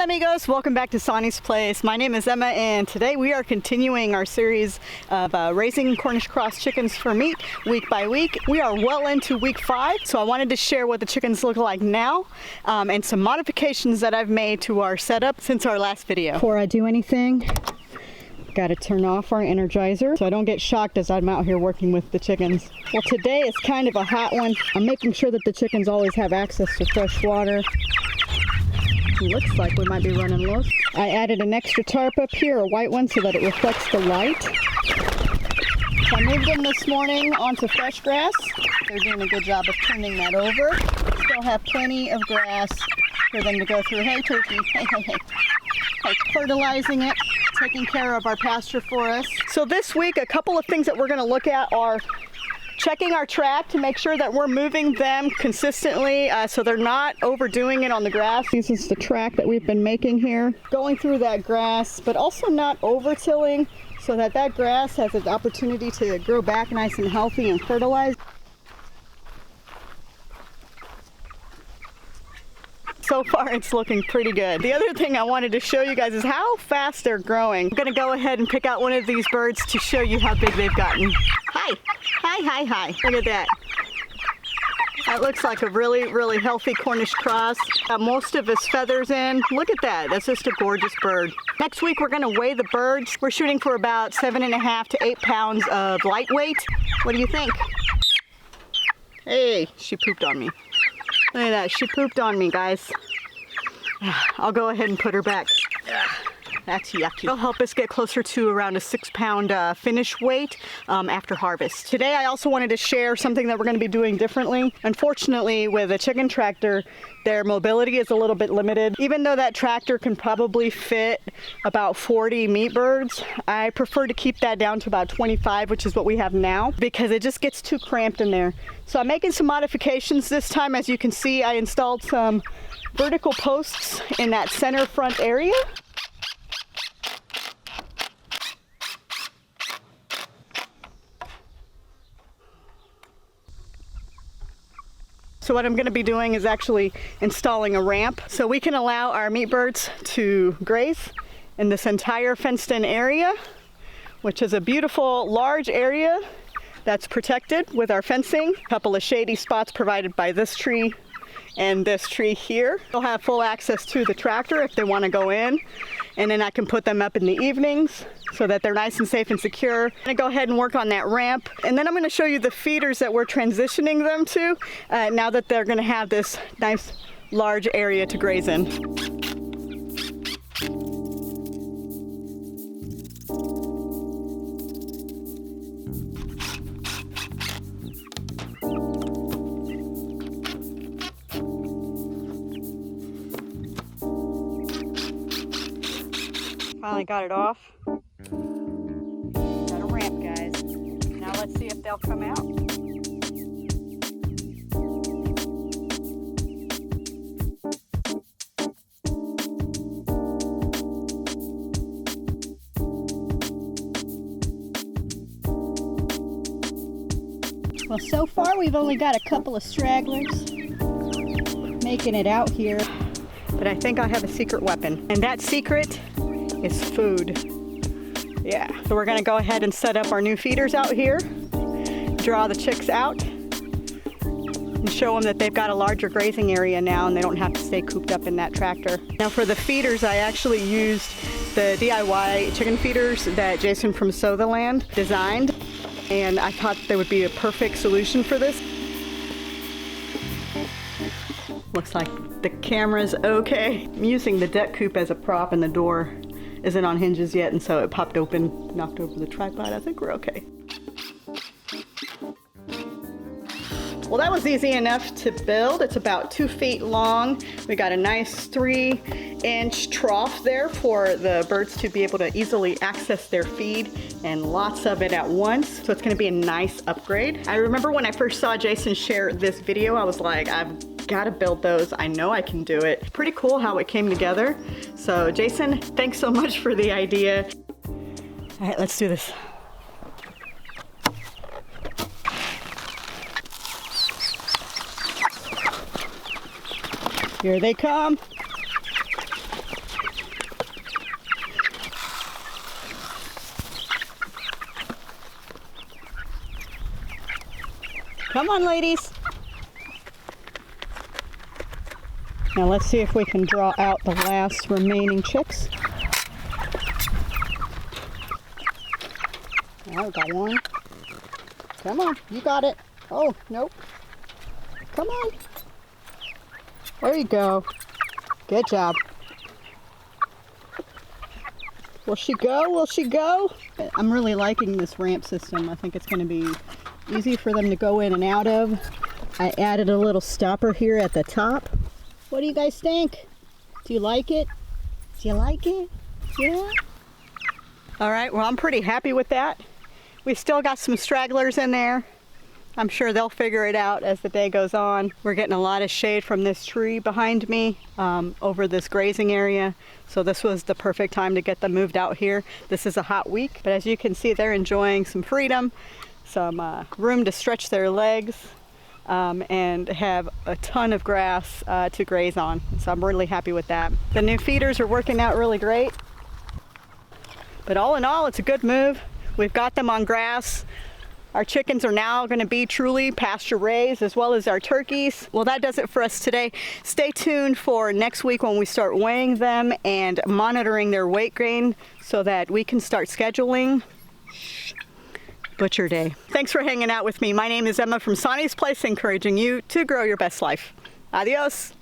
Hola amigos, welcome back to Sonnie's Place. My name is Emma and today we are continuing our series of raising Cornish cross chickens for meat week by week. We are well into week 5, so I wanted to share what the chickens look like now and some modifications that I've made to our setup since our last video. Before I do anything, got to turn off our Energizer so I don't get shocked as I'm out here working with the chickens. Well, today is kind of a hot one. I'm making sure that the chickens always have access to fresh water. Looks like we might be running low. I added an extra tarp up here, a white one, so that it reflects the light. So I moved them this morning onto fresh grass. They're doing a good job of turning that over. Still have plenty of grass for them to go through. Hey turkey, hey, hey, hey. Hey, fertilizing it, taking care of our pasture for us. So this week, a couple of things that we're gonna look at are checking our track to make sure that we're moving them consistently so they're not overdoing it on the grass. This is the track that we've been making here. Going through that grass, but also not over-tilling so that that grass has an opportunity to grow back nice and healthy and fertilize. So far it's looking pretty good. The other thing I wanted to show you guys is how fast they're growing. I'm gonna go ahead and pick out one of these birds to show you how big they've gotten. Hi, hi, hi, hi. Look at that. That looks like a really healthy Cornish cross. Got most of his feathers in. Look at that, that's just a gorgeous bird. Next week we're gonna weigh the birds. We're shooting for about 7.5 to 8 pounds of lightweight. What do you think? Hey, she pooped on me. Look at that, she pooped on me, guys. I'll go ahead and put her back. That's yucky. It'll help us get closer to around a 6-pound finish weight after harvest. Today I also wanted to share something that we're going to be doing differently. Unfortunately, with a chicken tractor, their mobility is a little bit limited. Even though that tractor can probably fit about 40 meat birds, I prefer to keep that down to about 25, which is what we have now, because it just gets too cramped in there. So I'm making some modifications this time. As you can see, I installed some vertical posts in that center front area. So what I'm going to be doing is actually installing a ramp so we can allow our meat birds to graze in this entire fenced-in area, which is a beautiful large area that's protected with our fencing. A couple of shady spots provided by this tree and this tree here. They'll have full access to the tractor if they want to go in, and then I can put them up in the evenings so that they're nice and safe and secure. I'm gonna go ahead and work on that ramp, and then I'm gonna show you the feeders that we're transitioning them to now that they're gonna have this nice large area to graze in. Finally got it off. Got a ramp, guys. Now let's see if they'll come out. Well, so far we've only got a couple of stragglers making it out here. But I think I have a secret weapon, and that secret is food. Yeah, so we're gonna go ahead and set up our new feeders out here, draw the chicks out, and show them that they've got a larger grazing area now and they don't have to stay cooped up in that tractor. Now for the feeders, I actually used the DIY chicken feeders that Jason from Sutherland designed, and I thought they would be a perfect solution for this. Looks like the camera's okay. I'm using the deck coop as a prop, and the door isn't on hinges yet, and so it popped open, knocked over the tripod. I think we're okay. Well, that was easy enough to build. It's about 2 feet long. We got a nice 3-inch trough there for the birds to be able to easily access their feed, and lots of it at once. So it's gonna be a nice upgrade. I remember when I first saw Jason share this video, I was like, I've gotta build those. I know I can do it. Pretty cool how it came together. So Jason, thanks so much for the idea. All right, let's do this. Here they come. Come on, ladies. Now let's see if we can draw out the last remaining chicks. Oh, got one. Come on, you got it. Oh, nope. Come on. There you go. Good job. Will she go? Will she go? I'm really liking this ramp system. I think it's going to be easy for them to go in and out of. I added a little stopper here at the top. What do you guys think? Do you like it? Do you like it? Yeah? All right, well, I'm pretty happy with that. We still got some stragglers in there. I'm sure they'll figure it out as the day goes on. We're getting a lot of shade from this tree behind me over this grazing area. So this was the perfect time to get them moved out here. This is a hot week, but as you can see, they're enjoying some freedom, some room to stretch their legs, and have a ton of grass to graze on. So I'm really happy with that. The new feeders are working out really great. But all in all, it's a good move. We've got them on grass. Our chickens are now going to be truly pasture raised, as well as our turkeys. Well, that does it for us today. Stay tuned for next week when we start weighing them and monitoring their weight gain so that we can start scheduling Butcher Day. Thanks for hanging out with me. My name is Emma from Sonnie's Place, encouraging you to grow your best life. Adios.